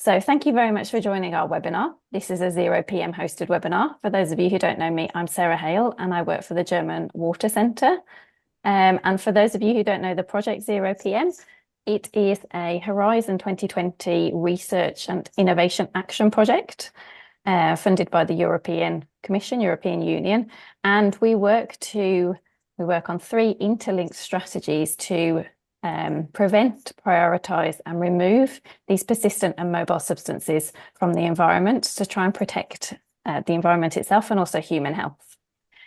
So thank you very much for joining our webinar. This is a 0PM hosted webinar. For those of you who don't know me, I'm Sarah Hale and I work for the German Water Centre. And for those of you who don't know the project 0PM, it is a Horizon 2020 research and innovation action project funded by the European Commission, European Union. And we work on 3 interlinked strategies to prevent, prioritise and remove these persistent and mobile substances from the environment to try and protect the environment itself and also human health.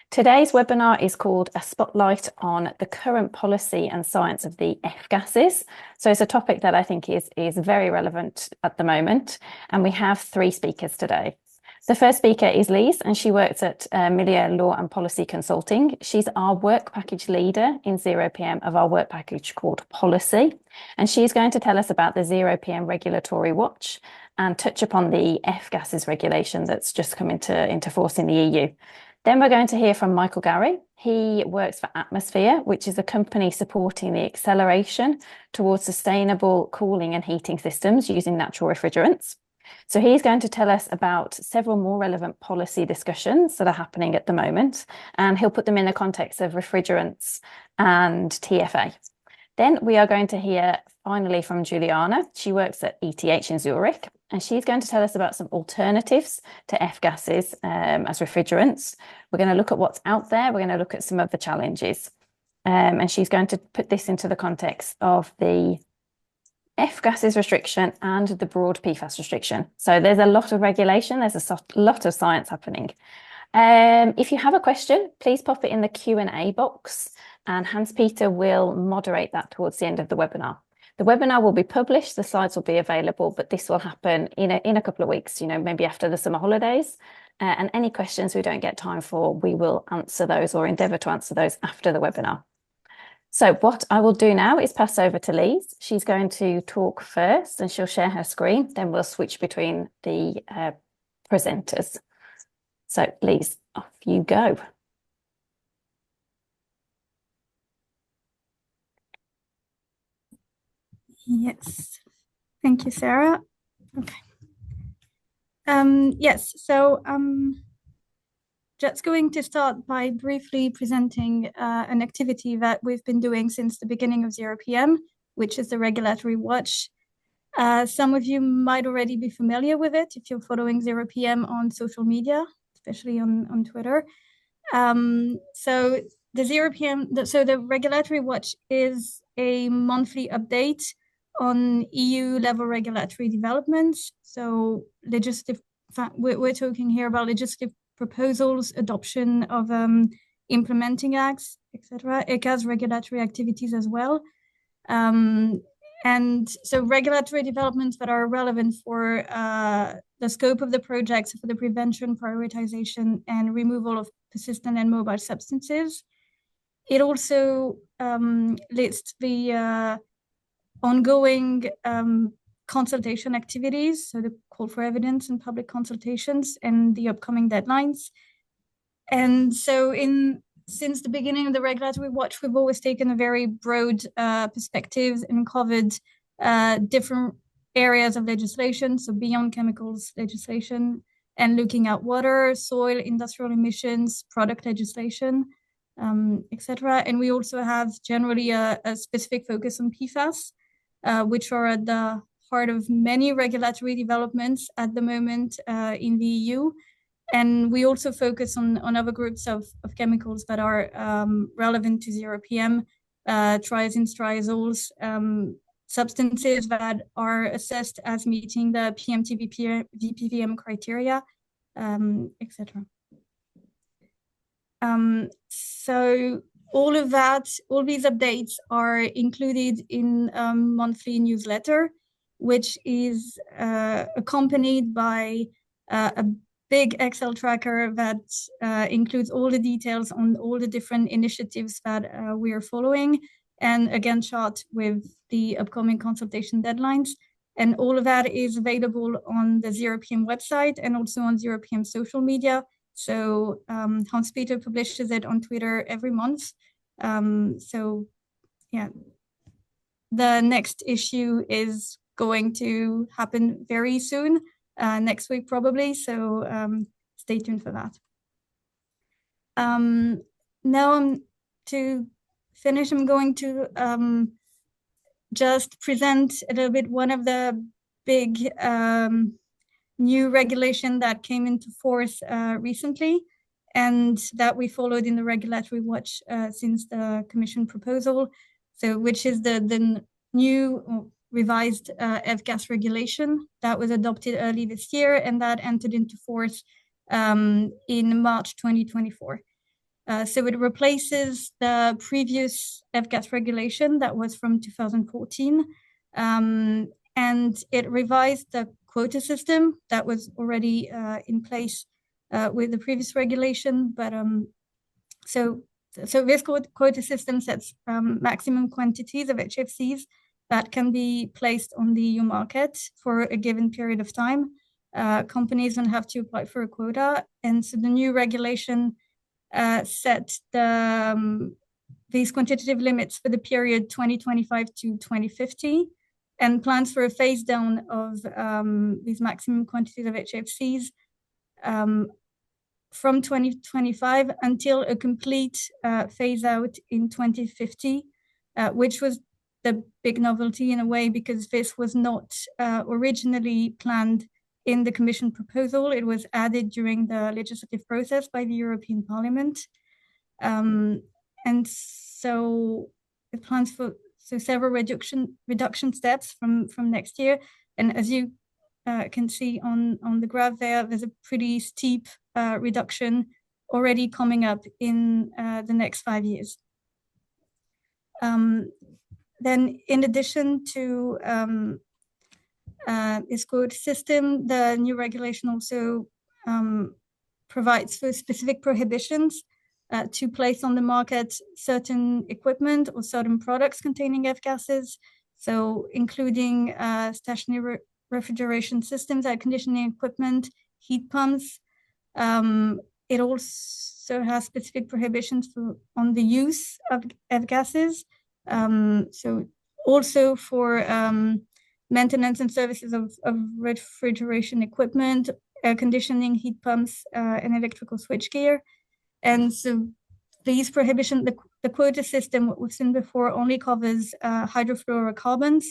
Today's webinar is called A Spotlight on the Current Policy and Science of the F-gases. So it's a topic that I think is very relevant at the moment. And we have 3 speakers today. The first speaker is Lise, and she works at Milieu Law and Policy Consulting. She's our work package leader in 0PM of our work package called Policy. And she's going to tell us about the 0PM regulatory watch and touch upon the F-gases regulation that's just come into force in the EU. Then we're going to hear from Michael Garry. He works for Atmosphere, which is a company supporting the acceleration towards sustainable cooling and heating systems using natural refrigerants. So he's going to tell us about several more relevant policy discussions that are happening at the moment, and he'll put them in the context of refrigerants and TFA. Then we are going to hear finally from Juliane. She works at ETH in Zürich, and she's going to tell us about some alternatives to F-gases as refrigerants. We're going to look at what's out there. We're going to look at some of the challenges. And she's going to put this into the context of the F-gases restriction and the broad PFAS restriction. So there's a lot of regulation. There's a lot of science happening. If you have a question, please pop it in the Q&A box and Hans-Peter will moderate that towards the end of the webinar. The webinar will be published, the slides will be available, but this will happen in a couple of weeks, maybe after the summer holidays. And any questions we don't get time for, we will answer those or endeavour to answer those after the webinar. So what I will do now is pass over to Lise. She's going to talk first and she'll share her screen. Then we'll switch between the presenters. So Lise, off you go. Yes, thank you, Sarah. Okay. Yes, so just going to start by briefly presenting an activity that we've been doing since the beginning of 0PM, which is the regulatory watch. Some of you might already be familiar with it if you're following 0PM on social media, especially on Twitter. So the 0PM, so the regulatory watch is a monthly update on EU level regulatory developments. So we're talking here about legislative proposals, adoption of implementing acts, etc. It has regulatory activities as well. And so regulatory developments that are relevant for the scope of the projects for the prevention, prioritization, and removal of persistent and mobile substances. It also lists the ongoing consultation activities, so the call for evidence and public consultations and the upcoming deadlines. And so since the beginning of the regulatory watch, we've always taken a very broad perspective and covered different areas of legislation, so beyond chemicals legislation, and looking at water, soil, industrial emissions, product legislation, etc. And we also have generally a specific focus on PFAS, which are at the heart of many regulatory developments at the moment in the EU. And we also focus on other groups of chemicals that are relevant to 0PM, triazines, triazoles, substances that are assessed as meeting the PMT VPVM criteria, etc. So all of that, all these updates are included in a monthly newsletter, which is accompanied by a big Excel tracker that includes all the details on all the different initiatives that we are following, and again, chart with the upcoming consultation deadlines. And all of that is available on the 0PM website and also on 0PM social media. So Hans-Peter publishes it on Twitter every month. So yeah, the next issue is going to happen very soon, next week probably. So stay tuned for that. Now to finish, I'm going to just present a little bit one of the big new regulation that came into force recently, and that we followed in the regulatory watch since the Commission proposal. So, which is the new revised F-gas regulation that was adopted early this year, and that entered into force in March 2024. So it replaces the previous F-gas regulation that was from 2014, and it revised the quota system that was already in place with the previous regulation. But so this quota system sets maximum quantities of HFCs that can be placed on the EU market for a given period of time. Companies don't have to apply for a quota, and so the new regulation set these quantitative limits for the period 2025 to 2050, and plans for a phase down of these maximum quantities of HFCs from 2025 until a complete phase out in 2050, which was the big novelty in a way, because this was not originally planned in the Commission proposal. It was added during the legislative process by the European Parliament. And so it plans for several reduction steps from next year. And as you can see on the graph there's a pretty steep reduction already coming up in the next 5 years. Then in addition to this quota system, the new regulation also provides for specific prohibitions to place on the market certain equipment or certain products containing F-gases, so including stationary refrigeration systems, air conditioning equipment, heat pumps. It also has specific prohibitions on the use of F-gases. So also for maintenance and services of refrigeration equipment, air conditioning, heat pumps, and electrical switchgear. And so these prohibitions, the quota system, what we've seen before, only covers hydrofluorocarbons.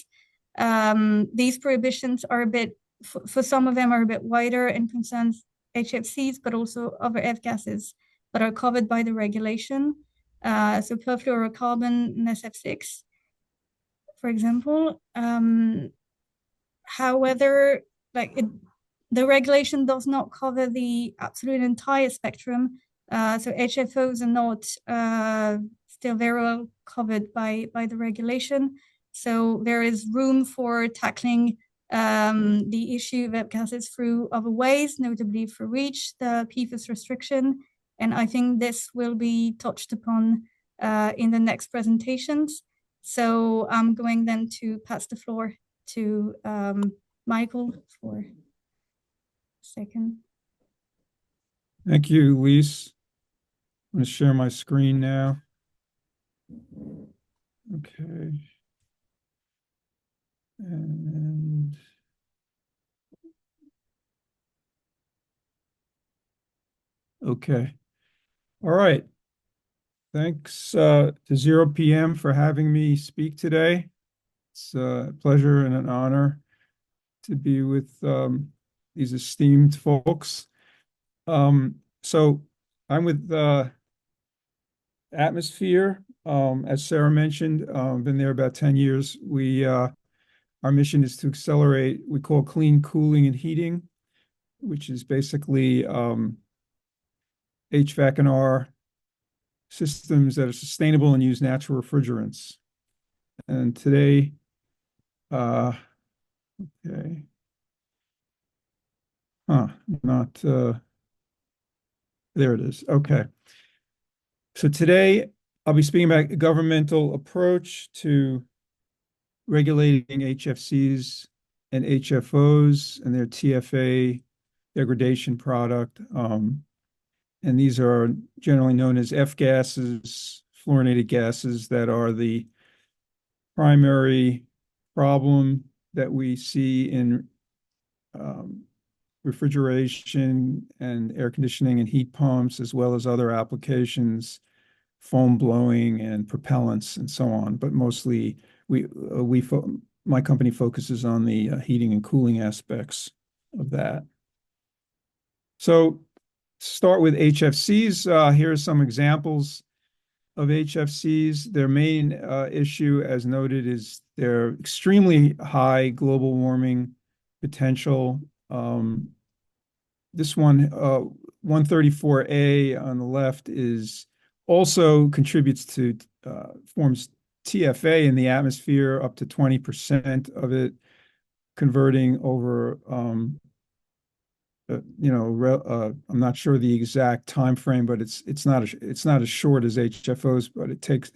These prohibitions are a bit, for some of them, are a bit wider and concerns HFCs, but also other F-gases that are covered by the regulation. So perfluorocarbon and SF6, for example. However, the regulation does not cover the absolute entire spectrum. So HFOs are not still very well covered by the regulation. So there is room for tackling the issue of F-gases through other ways, notably for REACH, the PFAS restriction. And I think this will be touched upon in the next presentations. So I'm going then to pass the floor to Michael for a second. Thank you, Lise. I'm going to share my screen now. Okay. And okay. All right. Thanks to 0 PM for having me speak today. It's a pleasure and an honor to be with these esteemed folks. So I'm with Atmosphere. As Sarah mentioned, been there about 10 years. Our mission is to accelerate, we call clean cooling and heating, which is basically HVAC and R systems that are sustainable and use natural refrigerants. And today, okay. There it is. Okay. So today I'll be speaking about a governmental approach to regulating HFCs and HFOs and their TFA degradation product. And these are generally known as F gases, fluorinated gases, that are the primary problem that we see in refrigeration and air conditioning and heat pumps, as well as other applications, foam blowing and propellants and so on. But mostly my company focuses on the heating and cooling aspects of that. So start with HFCs. Here are some examples of HFCs. Their main issue, as noted, is their extremely high global warming potential. This one, 134A on the left, is also contributes to forms TFA in the atmosphere, up to 20% of it, converting over I'm not sure the exact time frame, but it's not as short as HFOs, but it takes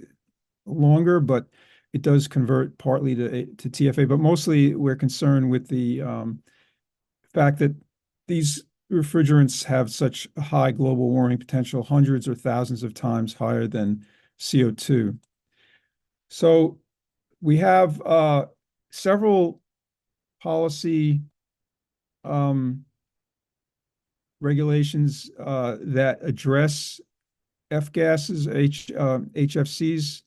longer, but it does convert partly to TFA. But mostly we're concerned with the fact that these refrigerants have such a high global warming potential, hundreds or thousands of times higher than CO2. So we have several policy regulations that address F-gases, HFCs.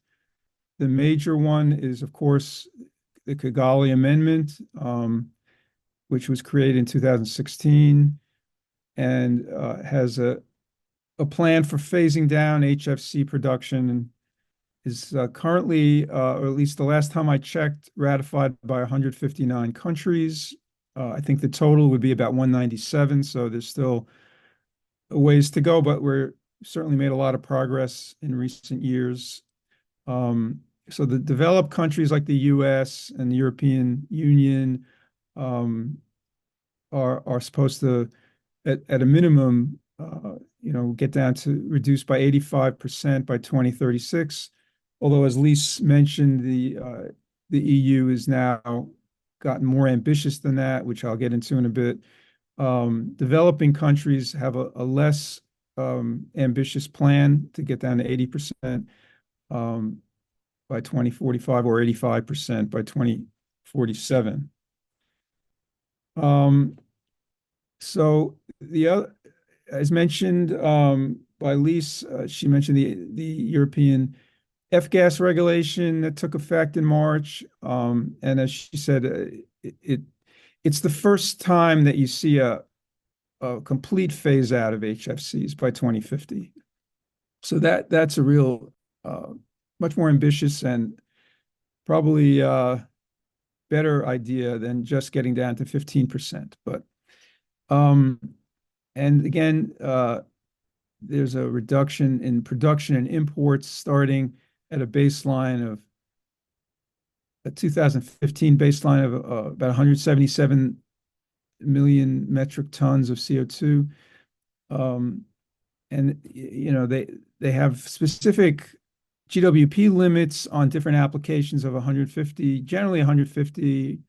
The major one is, of course, the Kigali Amendment, which was created in 2016 and has a plan for phasing down HFC production, and is currently, or at least the last time I checked, ratified by 159 countries. I think the total would be about 197, so there's still a ways to go, but we're certainly made a lot of progress in recent years. So the developed countries like the US and the European Union are supposed to, at a minimum, get down to reduce by 85% by 2036. Although, as Lise mentioned, the EU is now gotten more ambitious than that, which I'll get into in a bit. Developing countries have a less ambitious plan to get down to 80% by 2045 or 85% by 2047. So the other, as mentioned by Lise, she mentioned the European F-gas regulation that took effect in March. And as she said, it's the first time that you see a complete phase out of HFCs by 2050. So that's a real, much more ambitious and probably better idea than just getting down to 15%. But and again, there's a reduction in production and imports starting at a baseline of a 2015 baseline of about 177 million metric tons of CO2. And they have specific GWP limits on different applications of 150, generally 150,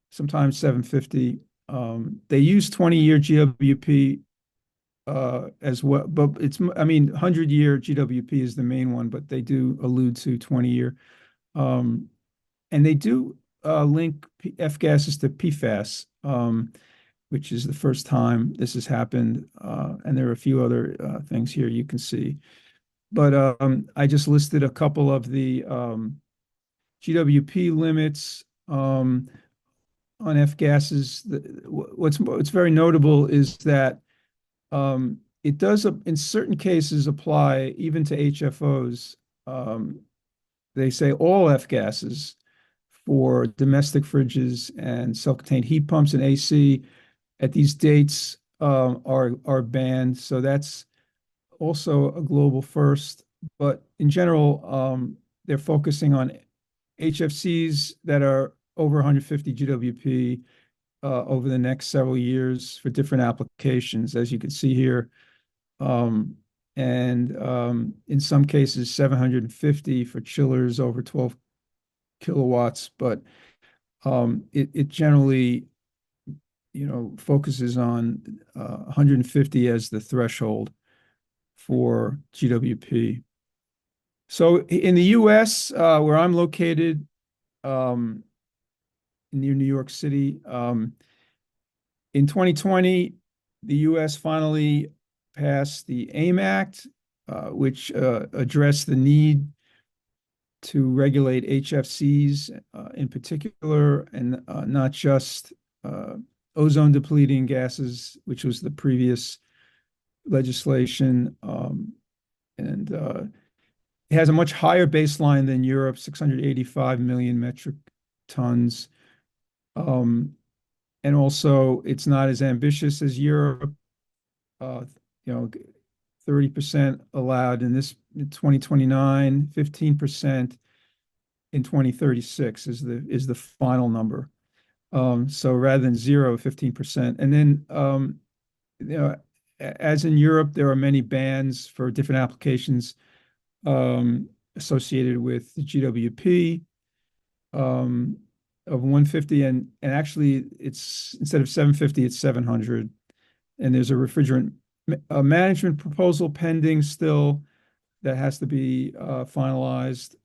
sometimes 750. They use 20-year GWP as well, but 100-year GWP is the main one, but they do allude to 20-year. And they do link F-gases to PFAS, which is the first time this has happened. And there are a few other things here you can see. But I just listed a couple of the GWP limits on F-gases. What's very notable is that it does, in certain cases, apply even to HFOs. They say all F-gases for domestic fridges and self-contained heat pumps and AC at these dates are banned. So that's also a global first. But in general, they're focusing on HFCs that are over 150 GWP over the next several years for different applications, as you can see here. And in some cases, 750 for chillers over 12 kilowatts. But it generally, focuses on 150 as the threshold for GWP. So in the US, where I'm located, near New York City. In 2020, the U.S. finally passed the AIM Act, which addressed the need to regulate HFCs in particular, and not just ozone depleting gases, which was the previous legislation. And it has a much higher baseline than Europe, 685 million metric tons. And also, it's not as ambitious as Europe. 30% allowed in 2029, 15% in 2036 is the final number. So rather than 15%. And then, as in Europe, there are many bans for different applications associated with the GWP of 150, and actually it's instead of 750, it's 700. And there's a refrigerant management proposal pending still that has to be finalized,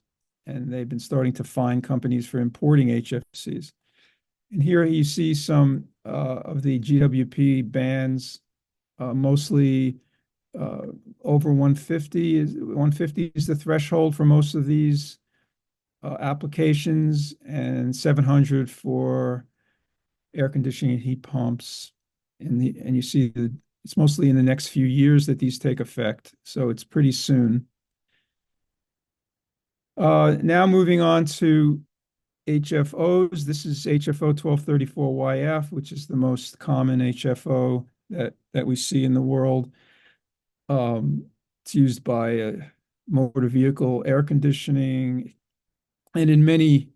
and they've been starting to fine companies for importing HFCs. And here you see some of the GWP bans, mostly over 150. 150 is the threshold for most of these applications, and 700 for air conditioning and heat pumps. And you see it's mostly in the next few years that these take effect, so it's pretty soon. Now moving on to HFOs. This is HFO 1234YF, which is the most common HFO that we see in the world. It's used by motor vehicle air conditioning and in many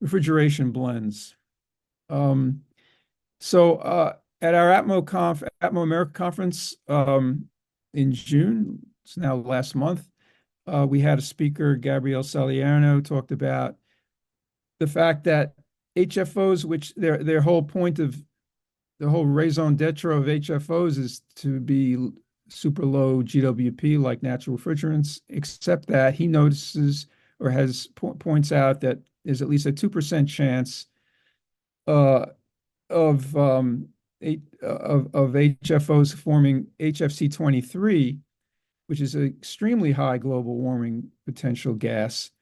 refrigeration blends. So at our ATMO America conference in June, it's now last month, we had a speaker, Gabrielle Salerno, talked about the fact that HFOs, which their whole point of the whole raison d'etre of HFOs is to be super low GWP like natural refrigerants, except that he notices or points out that there's at least a 2% chance of HFOs forming HFC-23, which is an extremely high global warming potential gas.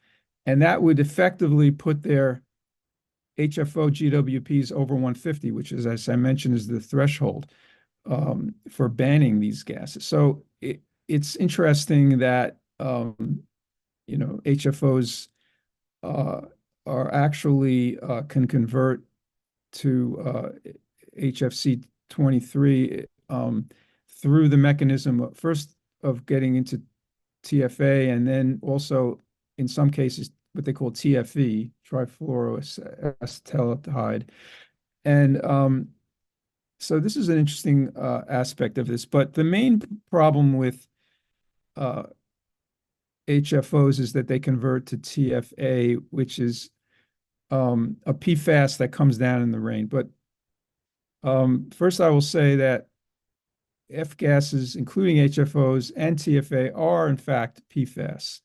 And that would effectively put their HFO GWPs over 150, which is, as I mentioned, is the threshold for banning these gases. So it's interesting that HFOs are actually can convert to HFC 23 through the mechanism first of getting into TFA, and then also in some cases what they call TFE, trifluoroacetic. And so this is an interesting aspect of this. But the main problem with HFOs is that they convert to TFA, which is a PFAS that comes down in the rain. But first, I will say that F gases, including HFOs and TFA, are in fact PFAS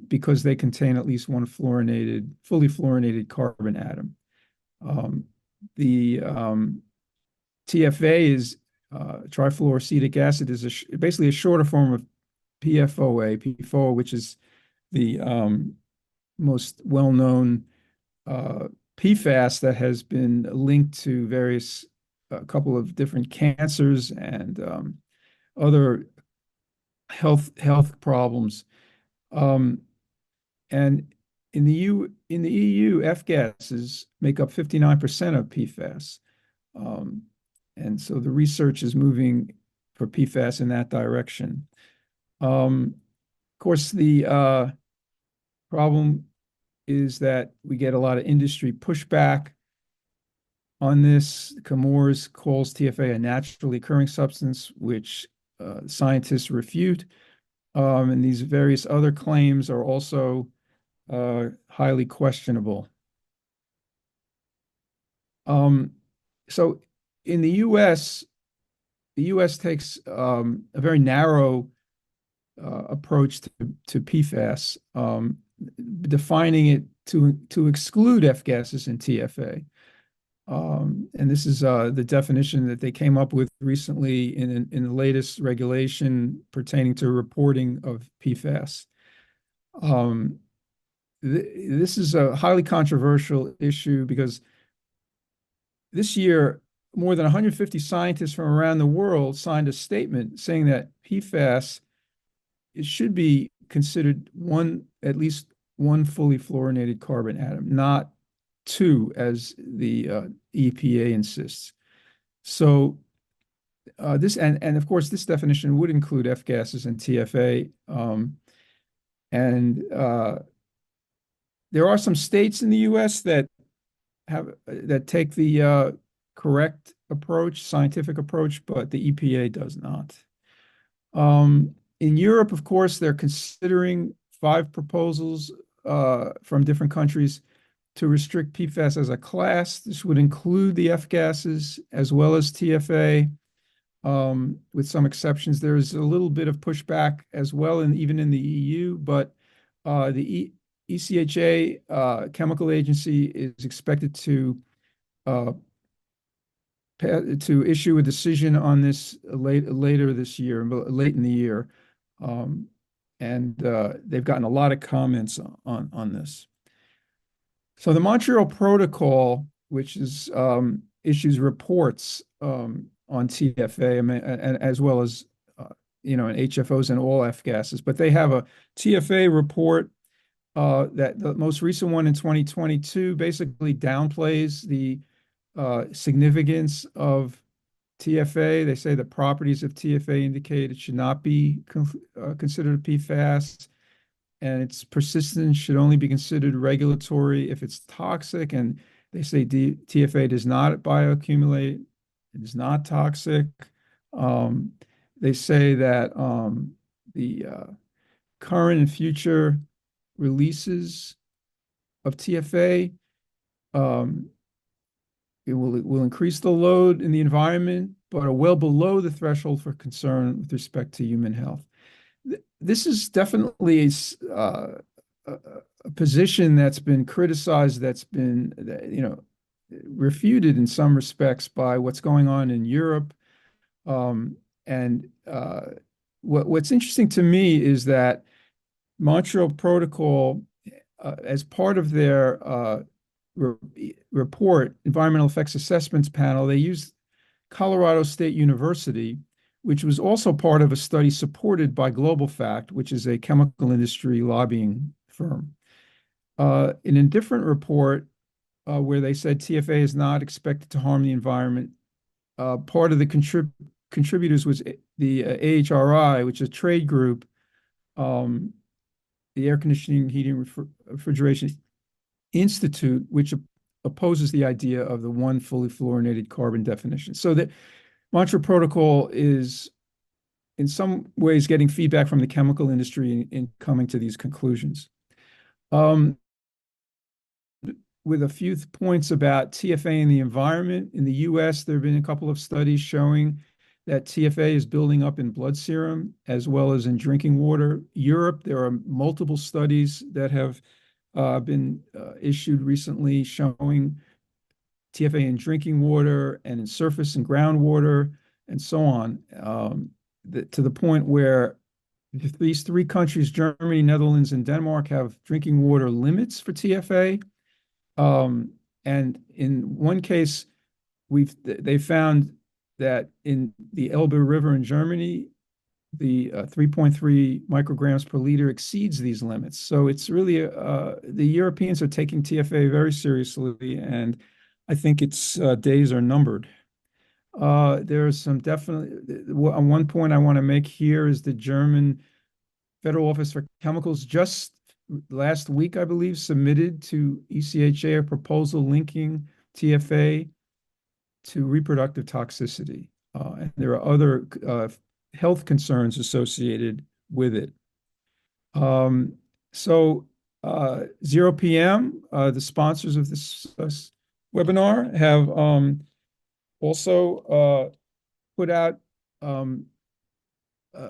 because they contain at least one fully fluorinated carbon atom. The TFA is trifluoroacetic acid, is basically a shorter form of PFOA, which is the most well-known PFAS that has been linked to a couple of different cancers and other health problems. And in the EU, F gases make up 59% of PFAS. And so the research is moving for PFAS in that direction. Of course, the problem is that we get a lot of industry pushback on this. Chemours calls TFA a naturally occurring substance, which scientists refute. And these various other claims are also highly questionable. So in the U.S., takes a very narrow approach to PFAS. defining it to exclude F gases and TFA. And this is the definition that they came up with recently in the latest regulation pertaining to reporting of PFAS. This is a highly controversial issue because this year, more than 150 scientists from around the world signed a statement saying that PFAS, it should be considered at least one fully fluorinated carbon atom, not two, as the EPA insists. So this, and of course, this definition would include F gases and TFA. There are some states in the U.S. that take the correct approach, scientific approach, but the EPA does not. In Europe, of course, they're considering 5 proposals from different countries to restrict PFAS as a class. This would include the F gases as well as TFA, with some exceptions. There's a little bit of pushback as well, and even in the EU, but the ECHA chemical agency is expected to issue a decision on this later this year, late in the year, and they've gotten a lot of comments on this. So the Montreal Protocol, which is issues reports on TFA and as well as and HFOs and all F gases, but they have a TFA report that the most recent one in 2022 basically downplays the significance of TFA. They say the properties of TFA indicate it should not be considered a PFAS, and its persistence should only be considered regulatory if it's toxic. And they say TFA does not bioaccumulate. It is not toxic. They say that the current and future releases of TFA it will increase the load in the environment, but are well below the threshold for concern with respect to human health. This is definitely a position that's been criticized, that's been refuted in some respects by what's going on in Europe. What's interesting to me is that Montreal Protocol, as part of their report, Environmental Effects Assessments Panel, they used Colorado State University, which was also part of a study supported by Global Fact, which is a chemical industry lobbying firm. In a different report, where they said TFA is not expected to harm the environment, part of the contributors was the AHRI, which is a trade group, the Air Conditioning, Heating, Refrigeration Institute, which opposes the idea of the one fully fluorinated carbon definition. So the Montreal Protocol is in some ways getting feedback from the chemical industry in coming to these conclusions. With a few points about TFA in the environment, in the US, there have been a couple of studies showing that TFA is building up in blood serum as well as in drinking water. Europe, there are multiple studies that have been issued recently showing TFA in drinking water and in surface and groundwater and so on, to the point where these 3 countries, Germany, Netherlands, and Denmark, have drinking water limits for TFA. And in one case, they found that in the Elbe River in Germany, the 3.3 micrograms per liter exceeds these limits. So it's really, the Europeans are taking TFA very seriously, and I think its days are numbered. There's some definitely, one point I want to make here is the German Federal Office for Chemicals just last week, I believe, submitted to ECHA a proposal linking TFA to reproductive toxicity. And there are other health concerns associated with it. So 0PM, the sponsors of this webinar, have also put out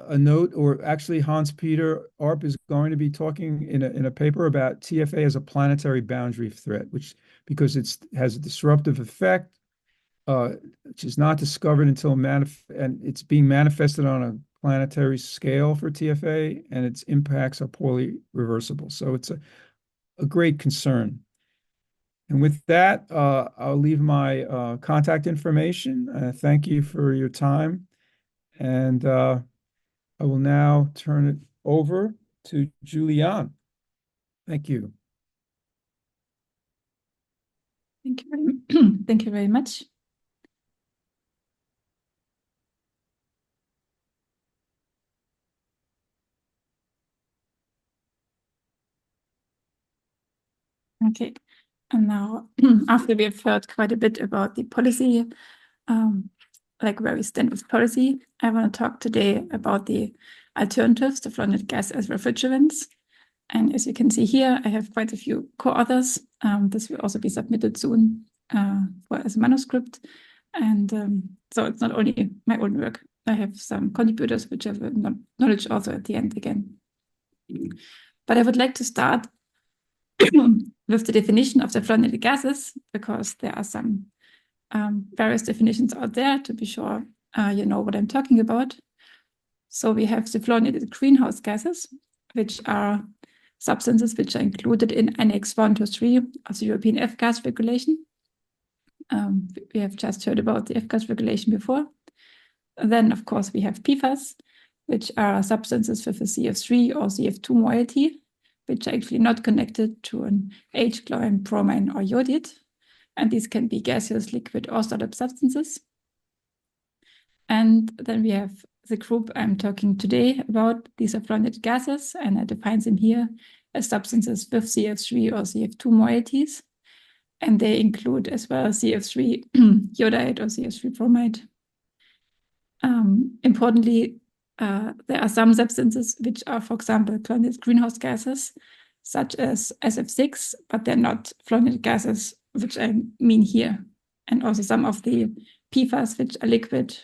a note, or actually Hans-Peter Arp is going to be talking in a paper about TFA as a planetary boundary threat, because it has a disruptive effect, which is not discovered until and it's being manifested on a planetary scale for TFA, and its impacts are poorly reversible. So it's a great concern. And with that, I'll leave my contact information. Thank you for your time. And I will now turn it over to Juliane. Thank you. Thank you very much. Okay, and now after we have heard quite a bit about the policy, like where we stand with policy, I want to talk today about the alternatives to fluorinated gas as refrigerants. And as you can see here, I have quite a few co-authors. This will also be submitted soon as a manuscript. And so it's not only my own work. I have some contributors which have knowledge also at the end again. But I would like to start with the definition of the fluorinated gases, because there are some various definitions out there to be sure you know what I'm talking about. So we have the fluorinated greenhouse gases, which are substances which are included in Annex 1 to 3 of the European F-gas regulation. We have just heard about the F-gas regulation before. And then, of course, we have PFAS, which are substances with a CF3 or CF2 moiety, which are actually not connected to an H, chlorine, bromine, or iodide. And these can be gaseous, liquid, or solid substances. And then we have the group I'm talking today about. These are fluorinated gases, and I define them here as substances with CF3 or CF2 moieties. And they include as well CF3 iodide or CF3 bromide. Importantly, there are some substances which are, for example, fluorinated greenhouse gases, such as SF6, but they're not fluorinated gases, which I mean here. And also some of the PFAS, which are liquid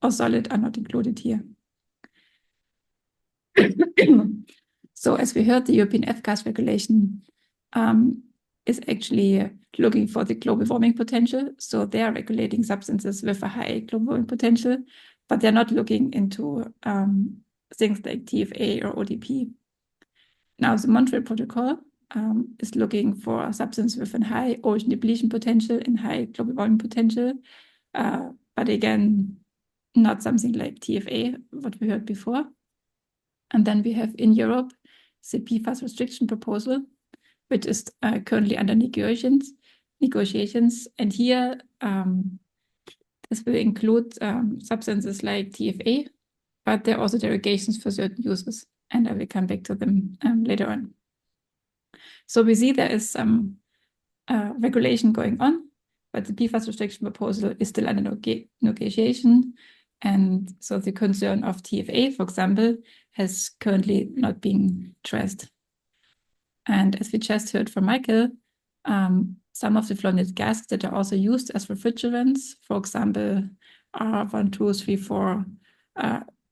or solid, are not included here. So as we heard, the European F-gas regulation is actually looking for the global warming potential. So they are regulating substances with a high global warming potential, but they're not looking into things like TFA or ODP. Now, the Montreal Protocol is looking for a substance with a high ocean depletion potential and high global warming potential, but again, not something like TFA, what we heard before. And then we have in Europe the PFAS restriction proposal, which is currently under negotiations. And here, this will include substances like TFA, but there are also derogations for certain uses, and I will come back to them later on. So we see there is some regulation going on, but the PFAS restriction proposal is still under negotiation. And so the concern of TFA, for example, has currently not been addressed. And as we just heard from Michael, some of the fluorinated gases that are also used as refrigerants, for example, R1234,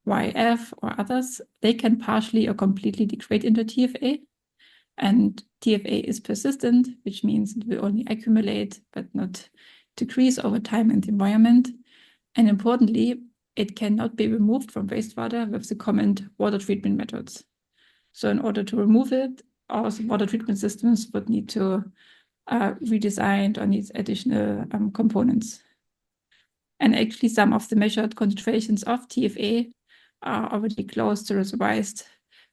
YF or others, they can partially or completely degrade into TFA. And TFA is persistent, which means it will only accumulate but not decrease over time in the environment. And importantly, it cannot be removed from wastewater with the common water treatment methods. So in order to remove it, all the water treatment systems would need to redesign or need additional components. And actually, some of the measured concentrations of TFA are already close to the revised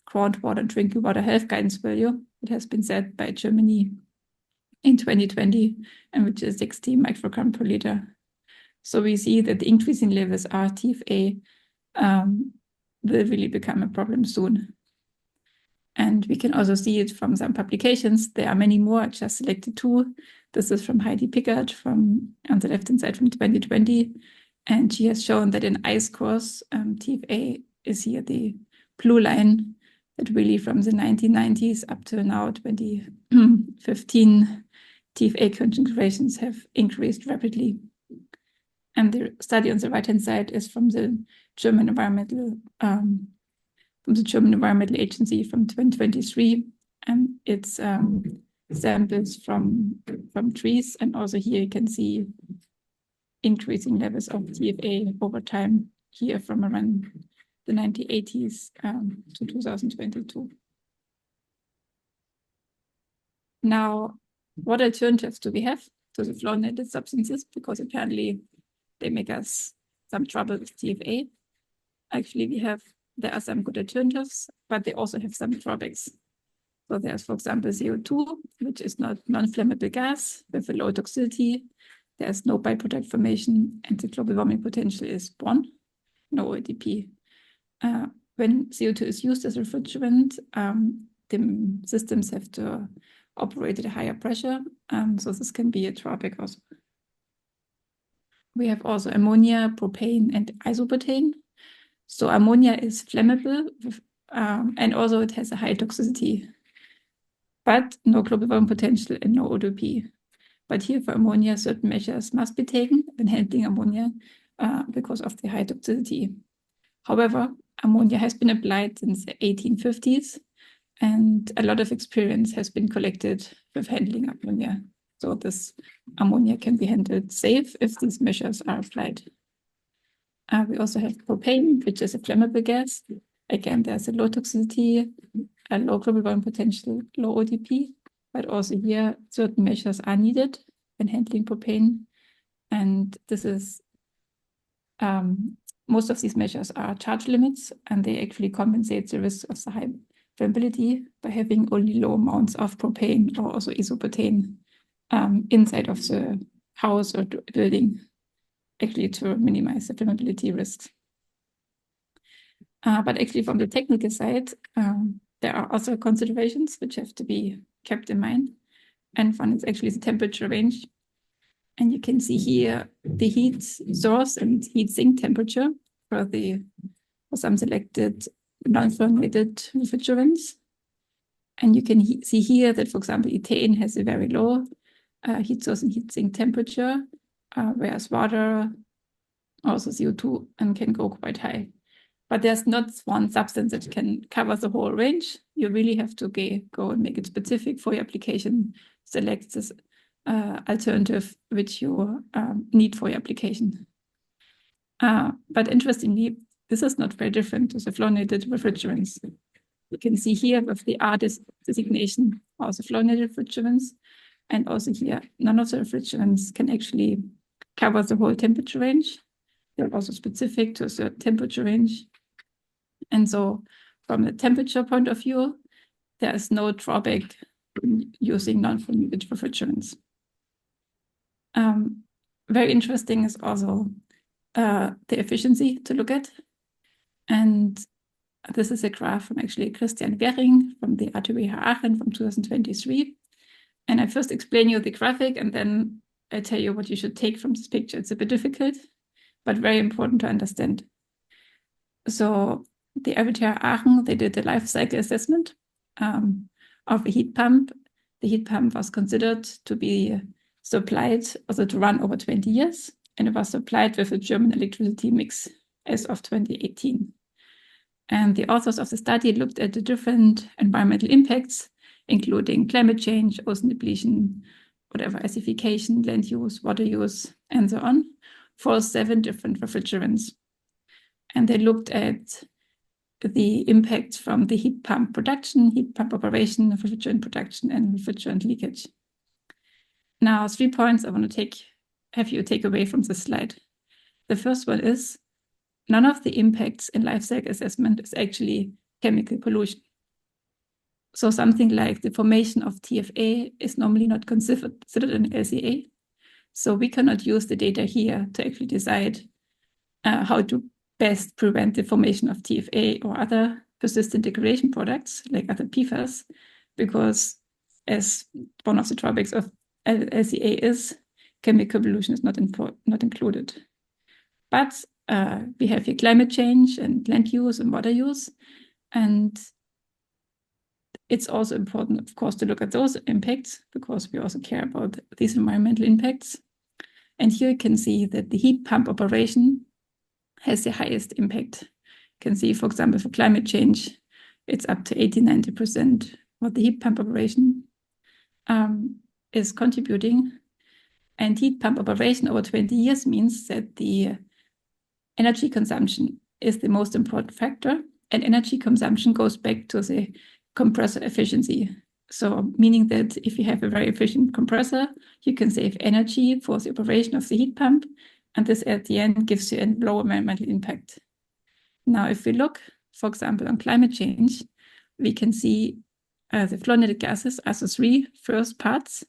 groundwater and drinking water health guidance value. It has been set by Germany in 2020, and which is 60 microgram per liter. So we see that the increasing levels of TFA will really become a problem soon. And we can also see it from some publications. There are many more. I just selected two. This is from Heidi Pickard on the left-hand side from 2020. And she has shown that in ice cores, TFA is here the blue line, that really from the 1990s up to now 2015, TFA concentrations have increased rapidly. And the study on the right-hand side is from the German Environmental Agency from 2023, and it's samples from trees. And also here you can see increasing levels of TFA over time here from around the 1980s to 2022. Now, what alternatives do we have to the fluorinated substances? Because apparently they make us some trouble with TFA. Actually, there are some good alternatives, but they also have some drawbacks. So there's, for example, CO2, which is not non-flammable gas with a low toxicity. There's no byproduct formation, and the global warming potential is 1, no OEDP. When CO2 is used as a refrigerant, the systems have to operate at a higher pressure, so this can be a drawback also. We have also ammonia, propane, and isobutane. So ammonia is flammable, and also it has a high toxicity, but no global warming potential and no ODP. But here for ammonia, certain measures must be taken when handling ammonia because of the high toxicity. However, ammonia has been applied since the 1850s, and a lot of experience has been collected with handling ammonia. So this ammonia can be handled safe if these measures are applied. We also have propane, which is a flammable gas. Again, there's a low toxicity, a low global warming potential, low ODP, but also here certain measures are needed when handling propane. And this is, most of these measures are charge limits, and they actually compensate the risk of the high flammability by having only low amounts of propane or also isobutane inside of the house or building, actually to minimize the flammability risks. But actually from the technical side, there are also considerations which have to be kept in mind. And one is actually the temperature range. And you can see here the heat source and heat sink temperature for some selected non-fluorinated refrigerants. And you can see here that, for example, ethane has a very low heat source and heat sink temperature, whereas water, also CO2, and can go quite high. But there's not one substance that can cover the whole range. You really have to go and make it specific for your application, select this alternative which you need for your application. But interestingly, this is not very different to the fluorinated refrigerants. You can see here with the R designation also fluorinated refrigerants, and also here none of the refrigerants can actually cover the whole temperature range. They're also specific to a certain temperature range. And so from the temperature point of view, there is no drawback using non-fluorinated refrigerants. Very interesting is also the efficiency to look at. And this is a graph from actually Christian Gehring from the RTW Aachen from 2023. And I first explain you the graphic, and then I tell you what you should take from this picture. It's a bit difficult, but very important to understand. So the RTW Aachen, they did a life cycle assessment of a heat pump. The heat pump was considered to be supplied, also to run over 20 years, and it was supplied with a German electricity mix as of 2018. And the authors of the study looked at the different environmental impacts, including climate change, ozone depletion, whatever, acidification, land use, water use, and so on, for 7 different refrigerants. And they looked at the impacts from the heat pump production, heat pump operation, refrigerant production, and refrigerant leakage. Now, 3 points I want to have you take away from this slide. The first one is none of the impacts in life cycle assessment is actually chemical pollution. So something like the formation of TFA is normally not considered in LCA. So we cannot use the data here to actually decide how to best prevent the formation of TFA or other persistent degradation products like other PFAS, because as one of the drawbacks of LCA is, chemical pollution is not included. But we have here climate change and land use and water use. And it's also important, of course, to look at those impacts because we also care about these environmental impacts. And here you can see that the heat pump operation has the highest impact. You can see, for example, for climate change, it's up to 80-90% what the heat pump operation is contributing. And heat pump operation over 20 years means that the energy consumption is the most important factor, and energy consumption goes back to the compressor efficiency. So meaning that if you have a very efficient compressor, you can save energy for the operation of the heat pump, and this at the end gives you a low environmental impact. Now, if we look, for example, on climate change, we can see the fluorinated gases as the three first parts,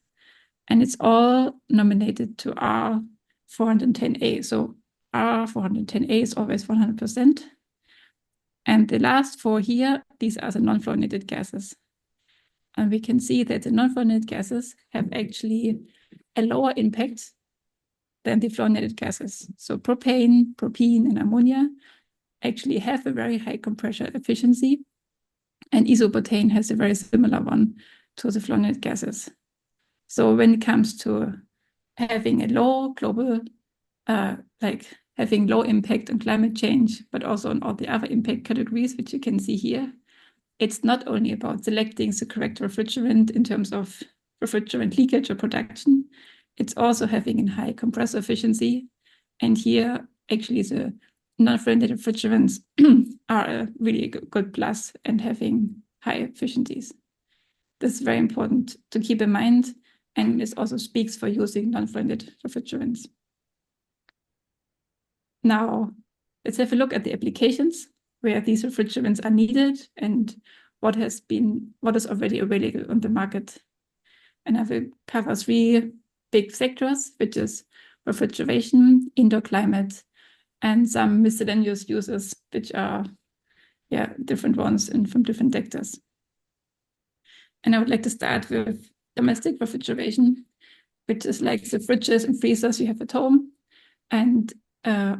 and it's all nominated to R410A. So R410A is always 100%. And the last four here, these are the non-fluorinated gases. And we can see that the non-fluorinated gases have actually a lower impact than the fluorinated gases. So propane, propene, and ammonia actually have a very high compressor efficiency, and isobutane has a very similar one to the fluorinated gases. So when it comes to having a low global, having low impact on climate change, but also on all the other impact categories, which you can see here, it's not only about selecting the correct refrigerant in terms of refrigerant leakage or production, it's also having a high compressor efficiency. And here, actually, the non-fluorinated refrigerants are a really good plus and having high efficiencies. This is very important to keep in mind, and this also speaks for using non-fluorinated refrigerants. Now, let's have a look at the applications where these refrigerants are needed and what is already available on the market. And I will cover three big sectors, which is refrigeration, indoor climate, and some miscellaneous uses, which are different ones and from different sectors. And I would like to start with domestic refrigeration, which is like the fridges and freezers you have at home. And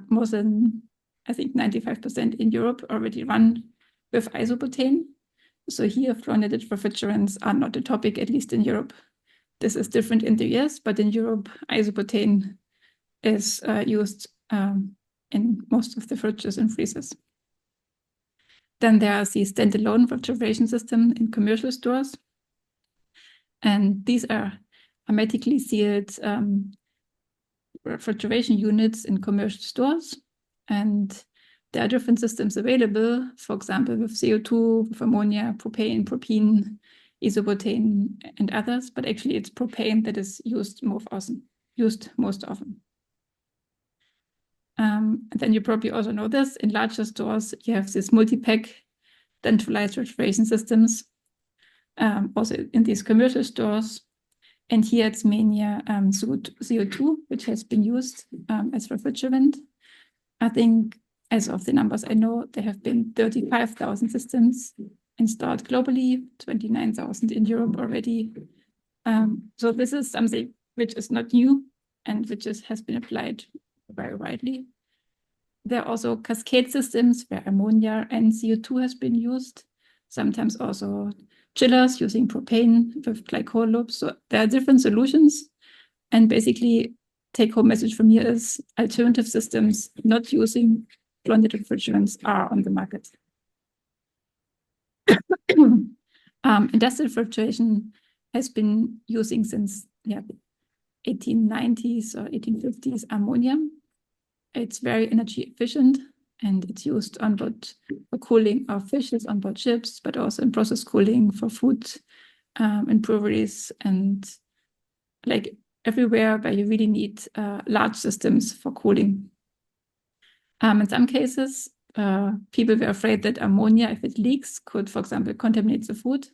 more than, I think, 95% in Europe already run with isobutane. So here, fluorinated refrigerants are not a topic, at least in Europe. This is different in the US, but in Europe, isobutane is used in most of the fridges and freezers. Then there are the standalone refrigeration system in commercial stores. And these are hermetically sealed refrigeration units in commercial stores. And there are different systems available, for example, with CO2, with ammonia, propane, propene, isobutane, and others. But actually, it's propane that is used most often. And then you probably also know this. In larger stores, you have this multi-pack centralized refrigeration systems, also in these commercial stores. And here it's mainly CO2, which has been used as refrigerant. I think, as of the numbers I know, there have been 35,000 systems installed globally, 29,000 in Europe already. So this is something which is not new and which has been applied very widely. There are also cascade systems where ammonia and CO2 has been used, sometimes also chillers using propane with glycol loops. So there are different solutions. And basically, take-home message from here is alternative systems not using fluorinated refrigerants are on the market. Industrial refrigeration has been using since 1890s or 1850s ammonia. It's very energy efficient, and it's used on board for cooling of fishes on board ships, but also in process cooling for food in breweries and like everywhere where you really need large systems for cooling. In some cases, people were afraid that ammonia, if it leaks, could, for example, contaminate the food.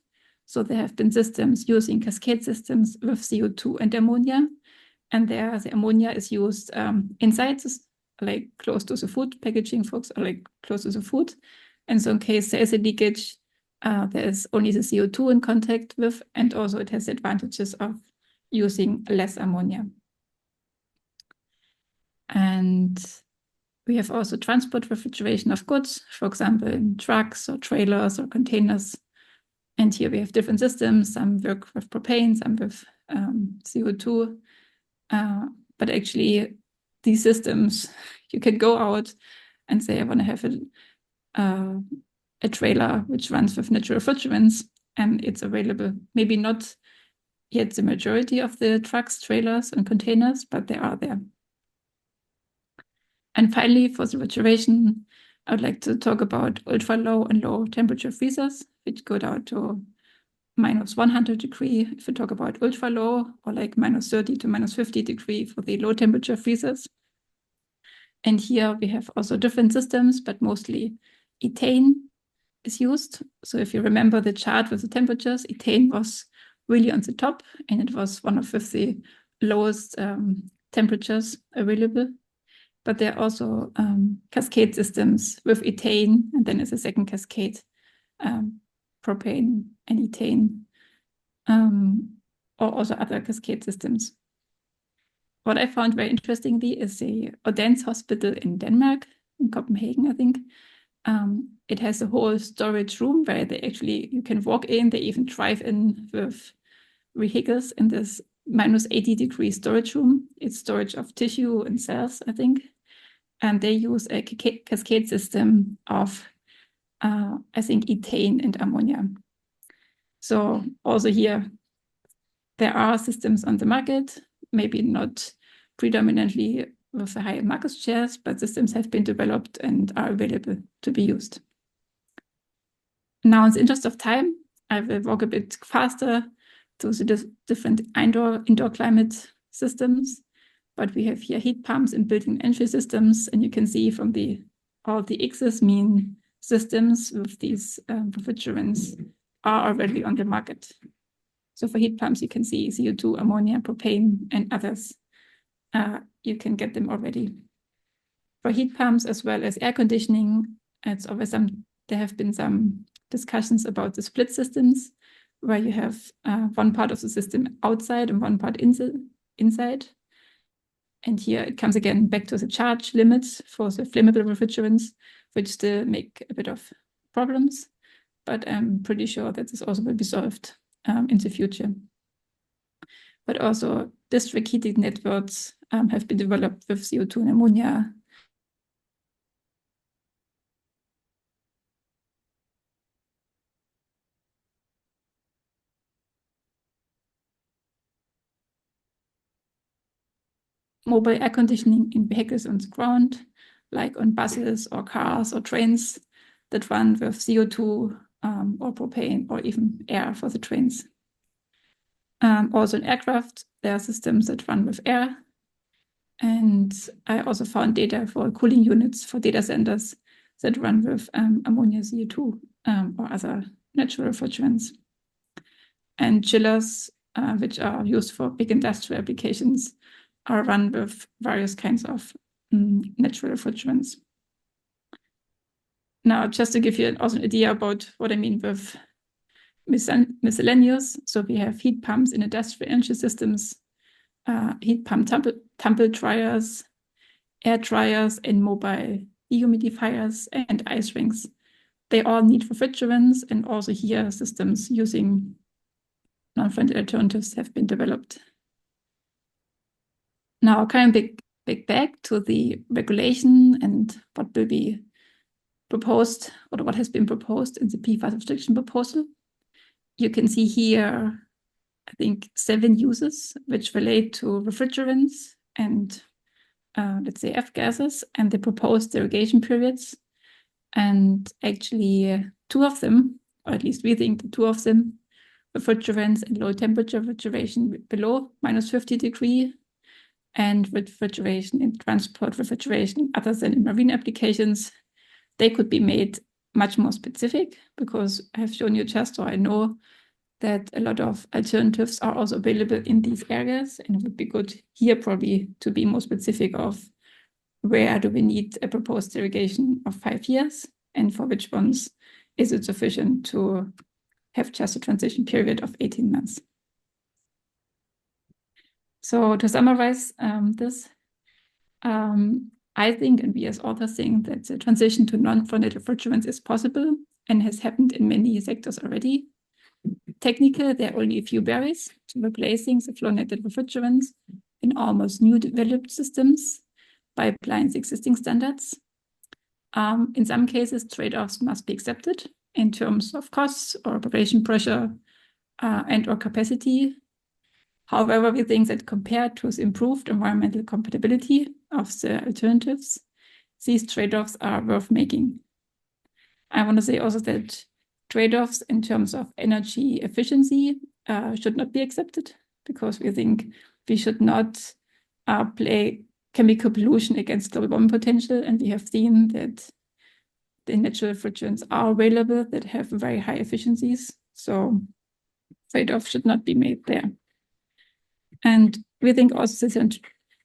So there have been systems using cascade systems with CO2 and ammonia. And there, the ammonia is used inside, like close to the food packaging, folks are like close to the food. And so in case there is a leakage, there is only the CO2 in contact with, and also it has the advantages of using less ammonia. And we have also transport refrigeration of goods, for example, in trucks or trailers or containers. And here we have different systems. Some work with propane, some with CO2. But actually, these systems, you can go out and say, I want to have a trailer which runs with natural refrigerants, and it's available. Maybe not yet the majority of the trucks, trailers, and containers, but they are there. And finally, for the refrigeration, I would like to talk about ultra low and low temperature freezers, which go down to -100 degrees if we talk about ultra low, or like -30 to -50 degrees for the low temperature freezers. And here we have also different systems, but mostly ethane is used. So if you remember the chart with the temperatures, ethane was really on the top, and it was one of the lowest temperatures available. But there are also cascade systems with ethane, and then there's a second cascade, propane and ethane, or also other cascade systems. What I found very interestingly is the Odense Hospital in Denmark, in Copenhagen, I think. It has a whole storage room where you can walk in, they even drive in with vehicles in this -80 degree storage room. It's storage of tissue and cells, I think. And they use a cascade system of, I think, ethane and ammonia. So also here, there are systems on the market, maybe not predominantly with a high market shares, but systems have been developed and are available to be used. Now, in the interest of time, I will walk a bit faster through the different indoor climate systems. But we have here heat pumps and built-in entry systems, and you can see from all the X's mean systems with these refrigerants are already on the market. So for heat pumps, you can see CO2, ammonia, propane, and others. You can get them already. For heat pumps as well as air conditioning, there have been some discussions about the split systems, where you have one part of the system outside and one part inside. And here it comes again back to the charge limits for the flammable refrigerants, which still make a bit of problems. But I'm pretty sure that this also will be solved in the future. But also district heating networks have been developed with CO2 and ammonia. Mobile air conditioning in vehicles on the ground, like on buses or cars or trains that run with CO2 or propane or even air for the trains. Also in aircraft, there are systems that run with air. And I also found data for cooling units for data centers that run with ammonia, CO2 or other natural refrigerants. And chillers, which are used for big industrial applications, are run with various kinds of natural refrigerants. Now, just to give you also an idea about what I mean with miscellaneous, so we have heat pumps in industrial energy systems, heat pump tumble dryers, air dryers, and mobile dehumidifiers and ice rinks. They all need refrigerants, and also here systems using non-friendly alternatives have been developed. Now, coming back to the regulation and what will be proposed, or what has been proposed in the PFAS restriction proposal. You can see here, I think, 7 uses which relate to refrigerants and let's say F-gases, and the proposed derogation periods. And actually 2 of them, or at least we think the 2 of them, refrigerants and low temperature refrigeration below -50 degrees, and refrigeration in transport refrigeration other than in marine applications, they could be made much more specific, because I have shown you just, so I know that a lot of alternatives are also available in these areas, and it would be good here probably to be more specific of where do we need a proposed derogation of 5 years, and for which ones is it sufficient to have just a transition period of 18 months. So to summarize this, I think, and we as authors think, that the transition to non-fluorinated refrigerants is possible and has happened in many sectors already. Technically, there are only a few barriers to replacing the fluorinated refrigerants, in almost new developed systems by applying the existing standards. In some cases, trade-offs must be accepted in terms of costs or operation pressure and or capacity. However, we think that compared to the improved environmental compatibility of the alternatives, these trade-offs are worth making. I want to say also that trade-offs in terms of energy efficiency should not be accepted, because we think we should not play chemical pollution against global warming potential. And we have seen that the natural refrigerants are available that have very high efficiencies. So trade-offs should not be made there. And we think also that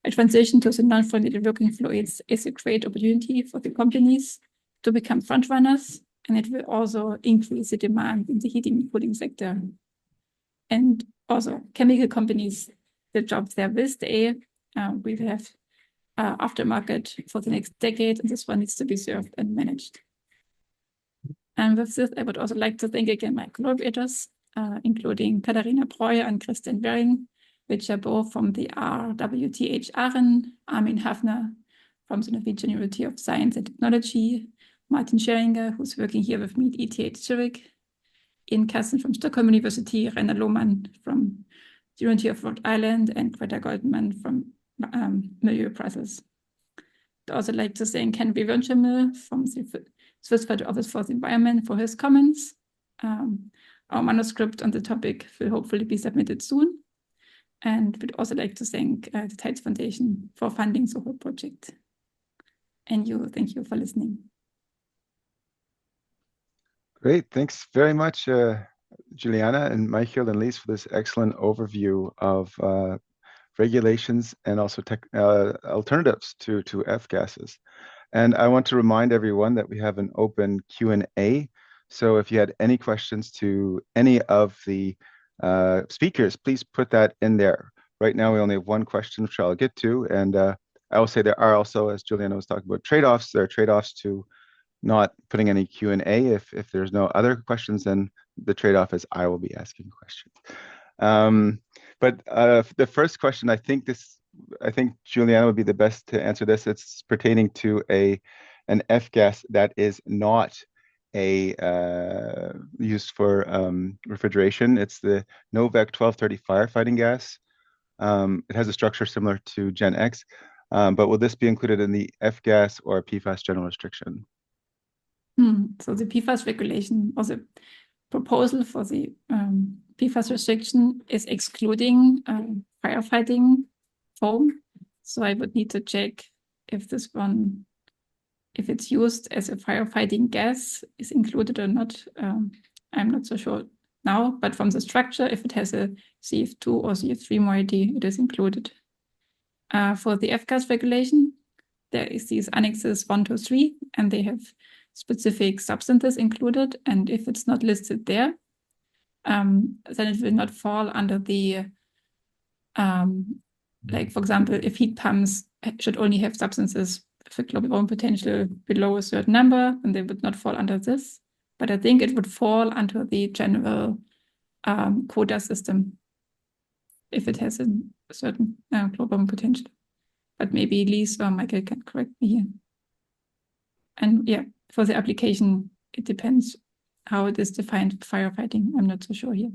a transition to the non-fluorinated working fluids is a great opportunity for the companies to become frontrunners, and it will also increase the demand in the heating and cooling sector. And also chemical companies, the jobs there will stay. We will have aftermarket for the next decade, and this one needs to be served and managed. And with this, I would also like to thank again my collaborators, including Katharina Breuer and Christian Wering, which are both from the RWTH Aachen, Armin Hafner from the Norwegian University of Science and Technology, Martin Scheringer, who's working here with me at ETH Zürich, Ian Kassen from Stockholm University, Rainer Lohmann from the University of Rhode Island, and Greta Goldman from Milieu, Brussels. I'd also like to thank Henry Wörnschemel from the Swiss Federal Office for the Environment for his comments. Our manuscript on the topic will hopefully be submitted soon. And we'd also like to thank the Tides Foundation for funding the whole project. And thank you for listening. Great, thanks very much, Juliana and Michael and Lise, for this excellent overview of regulations and also alternatives to F-gases. And I want to remind everyone that we have an open Q&A. So if you had any questions to any of the speakers, please put that in there. Right now, we only have one question, which I'll get to. And I will say there are also, as Juliana was talking about, trade-offs. There are trade-offs to not putting any Q&A. If there's no other questions, then the trade-off is I will be asking questions. But the first question, I think Juliana would be the best to answer this. It's pertaining to an F-gas that is not used for refrigeration. It's the Novec 1230 firefighting gas. It has a structure similar to Gen X, but will this be included in the F-gas or PFAS general restriction? So the PFAS regulation, or the proposal for the PFAS restriction, is excluding firefighting foam. So I would need to check if this one, if it's used as a firefighting gas, is included or not. I'm not so sure now, but from the structure, if it has a CF2 or CF3 moiety, it is included. For the F-gas regulation, there is these annexes 1 to 3, and they have specific substances included. And if it's not listed there, then it will not fall under the, like, for example, if heat pumps should only have substances with global warming potential below a certain number, then they would not fall under this. But I think it would fall under the general quota system if it has a certain global warming potential. But maybe Lise or Michael can correct me here. And yeah, for the application, it depends how it is defined firefighting. I'm not so sure here.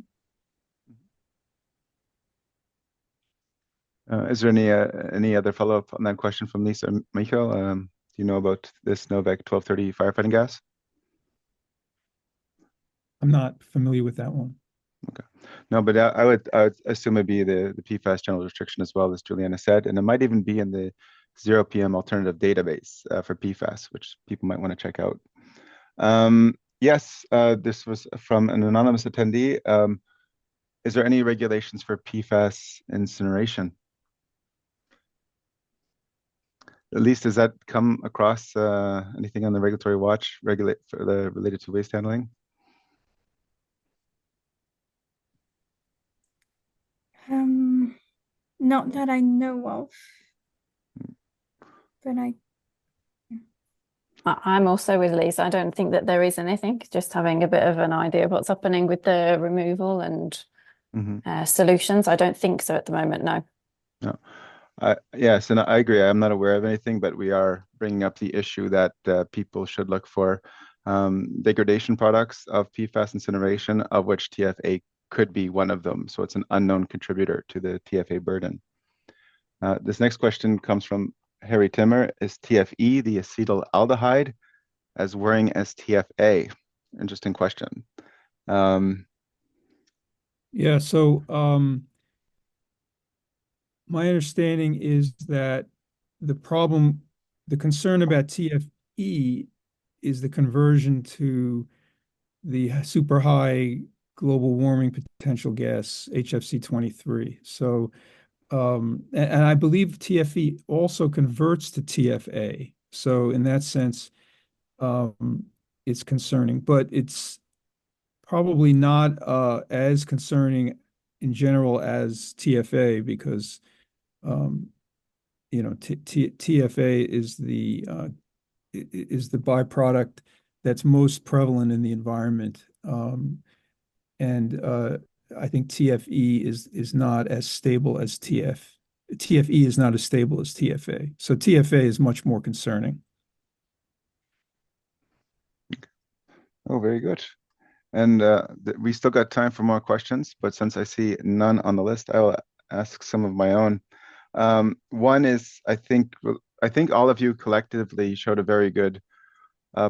Is there any other follow-up on that question from Lisa or Michael? Do you know about this Novec 1230 firefighting gas? I'm not familiar with that one. Okay. No, but I would assume it'd be the PFAS general restriction as well, as Juliana said, and it might even be in the 0PM alternative database for PFAS, which people might want to check out. Yes, this was from an anonymous attendee. Is there any regulations for PFAS incineration? At least, does that come across anything on the regulatory watch related to waste handling? Not that I know of, but I'm also with Lise. I don't think that there is anything, just having a bit of an idea of what's happening with the removal and solutions. I don't think so at the moment, no. No. Yes, and I agree. I'm not aware of anything, but we are bringing up the issue that people should look for degradation products of PFAS incineration, of which TFA could be one of them. So it's an unknown contributor to the TFA burden. This next question comes from Harry Timmer. Is TFE, the acetaldehyde, as worrying as TFA? Interesting question. Yeah, so my understanding is that the concern about TFE is the conversion to the super high global warming potential gas, HFC 23. So, and I believe TFE also converts to TFA. So in that sense, it's concerning, but it's probably not as concerning in general as TFA because TFA is the byproduct that's most prevalent in the environment, and I think TFE is not as stable as TFE is not as stable as TFA. So TFA is much more concerning. Oh, very good. And we still got time for more questions, but since I see none on the list, I will ask some of my own. One is, I think all of you collectively showed a very good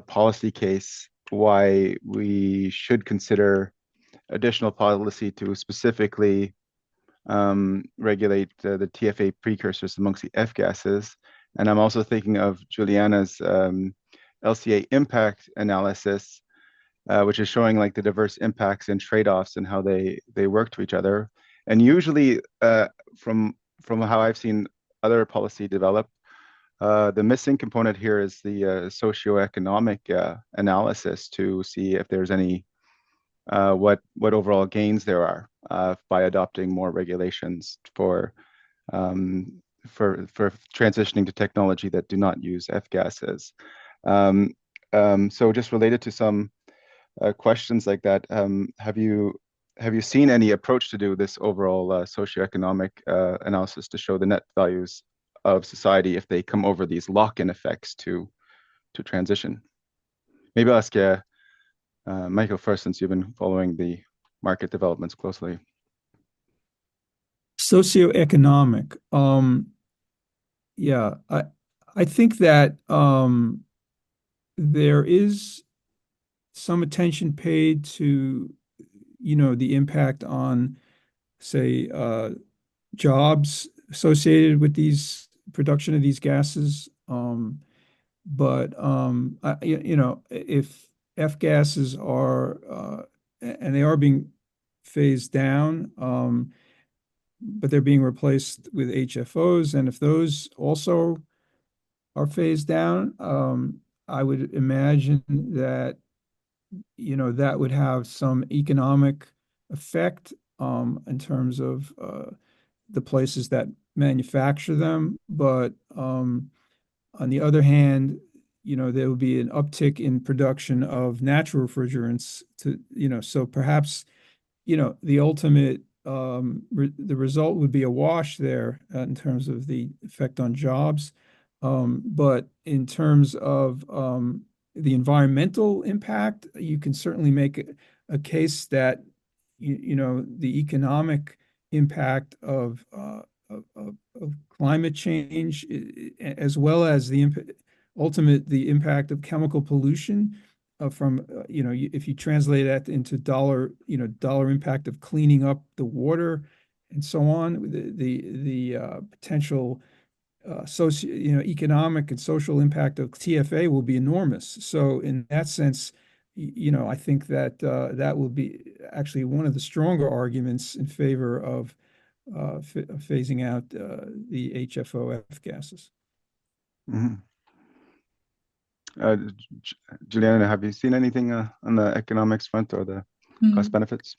policy case why we should consider additional policy to specifically regulate the TFA precursors amongst the F gases. And I'm also thinking of Juliana's LCA impact analysis, which is showing like the diverse impacts and trade-offs and how they work to each other. And usually, from how I've seen other policy develop, the missing component here is the socioeconomic analysis to see if there's any what overall gains there are by adopting more regulations for transitioning to technology that do not use F gases. So just related to some questions like that, have you seen any approach to do this overall socioeconomic analysis to show the net values of society if they come over these lock-in effects to transition? Maybe I'll ask Michael first, since you've been following the market developments closely. Socioeconomic. Yeah, I think that there is some attention paid to, the impact on, say, jobs associated with these production of these gases. But if F gases are, and they are being phased down, but they're being replaced with HFOs, and if those also are phased down, I would imagine that that would have some economic effect in terms of the places that manufacture them. But on the other hand, there would be an uptick in production of natural refrigerants so perhaps, the ultimate, the result would be a wash there in terms of the effect on jobs. But in terms of the environmental impact, you can certainly make a case that, the economic impact of climate change, as well as the impact of chemical pollution from, if you translate that into dollar impact of cleaning up the water and so on, the potential economic and social impact of TFA will be enormous. So in that sense, I think that that will be actually one of the stronger arguments in favor of phasing out the HFO-F gases. Mm-hmm. Juliana, have you seen anything on the economics front or the cost benefits?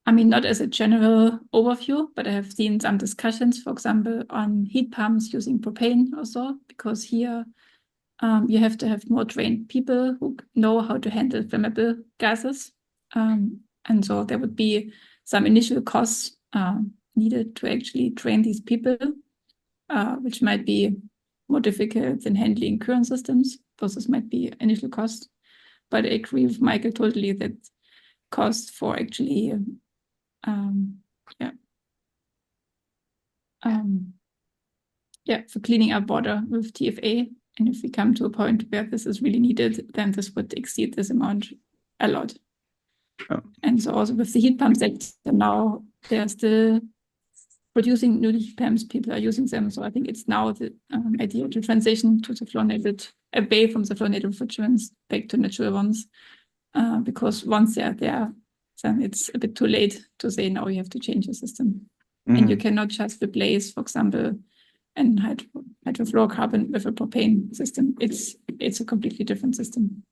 I mean, not as a general overview, but I have seen some discussions, for example, on heat pumps using propane or so, because here you have to have more trained people who know how to handle flammable gases. And so there would be some initial costs needed to actually train these people. which might be more difficult than handling current systems. Because this might be initial cost. But I agree with Michael totally that cost for actually, for cleaning up water with TFA. And if we come to a point where this is really needed, then this would exceed this amount a lot. Oh. And so also with the heat pump sector now, they're still producing new heat pumps, people are using them. So I think it's now the idea to transition to the fluorinated, away from the fluorinated refrigerants back to natural ones. Because once they're there, then it's a bit too late to say, now you have to change your system. And you cannot just replace, for example, an hydrofluorocarbon with a propane system. It's a completely different system.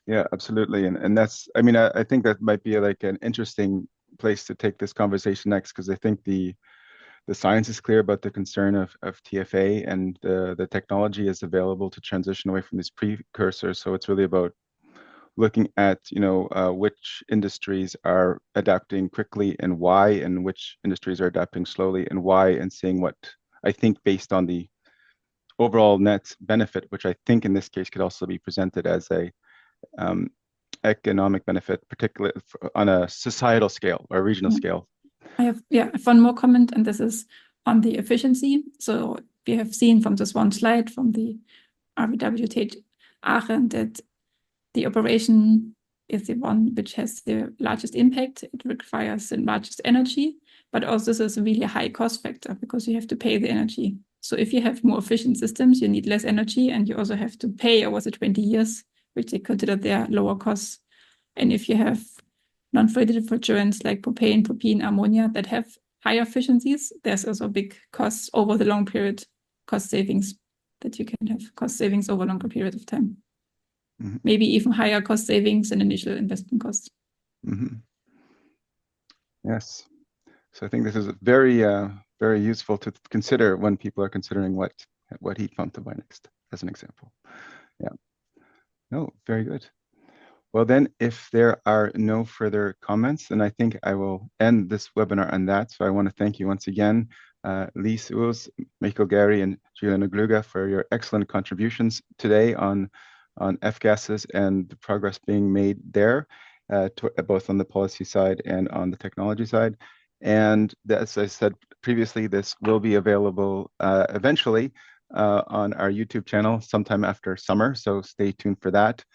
Yeah, absolutely. And that's, I mean, I think that might be like an interesting place to take this conversation next, because I think the science is clear about the concern of TFA, and the technology is available to transition away from these precursors. So it's really about looking at, which industries are adapting quickly and why, and which industries are adapting slowly and why, and seeing what, I think, based on the overall net benefit, which I think in this case could also be presented as a economic benefit, particularly on a societal scale or regional scale. I have one more comment, and this is on the efficiency. So we have seen from this one slide from the RWTH Aachen that the operation is the one which has the largest impact. It requires the largest energy, but also this is a really high cost factor because you have to pay the energy. So if you have more efficient systems, you need less energy, and you also have to pay over the 20 years, which they consider their lower costs. And if you have non-fluorinated refrigerants like propane, propene, ammonia that have higher efficiencies, there's also big costs over the long period, cost savings, that you can have cost savings over a longer period of time. Maybe even higher cost savings than initial investment costs. Yes. So I think this is very, very useful to consider when people are considering what heat pump to buy next, as an example. Yeah. No, very good. Well, then, if there are no further comments, then I think I will end this webinar on that. So I want to thank you once again, Lise Oulès, Michael Garry, and Juliane Glüge, for your excellent contributions today on F-gases and the progress being made there, both on the policy side and on the technology side. And as I said previously, this will be available eventually on our YouTube channel sometime after summer. So stay tuned for that.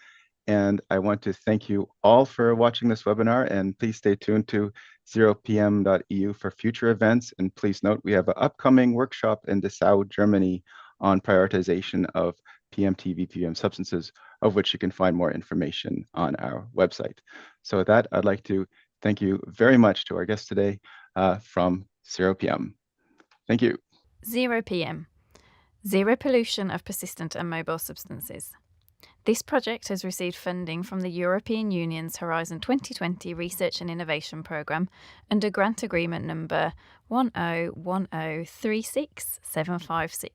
And I want to thank you all for watching this webinar, and please stay tuned to 0pm.eu for future events. And please note, we have an upcoming workshop in Dessau, Germany on prioritization of PMT, VPM substances, of which you can find more information on our website. So with that, I'd like to thank you very much to our guest today from 0pm. Thank you. 0pm, Zero Pollution of Persistent and Mobile Substances. This project has received funding from the European Union's Horizon 2020 Research and Innovation Programme under grant agreement number 101036756.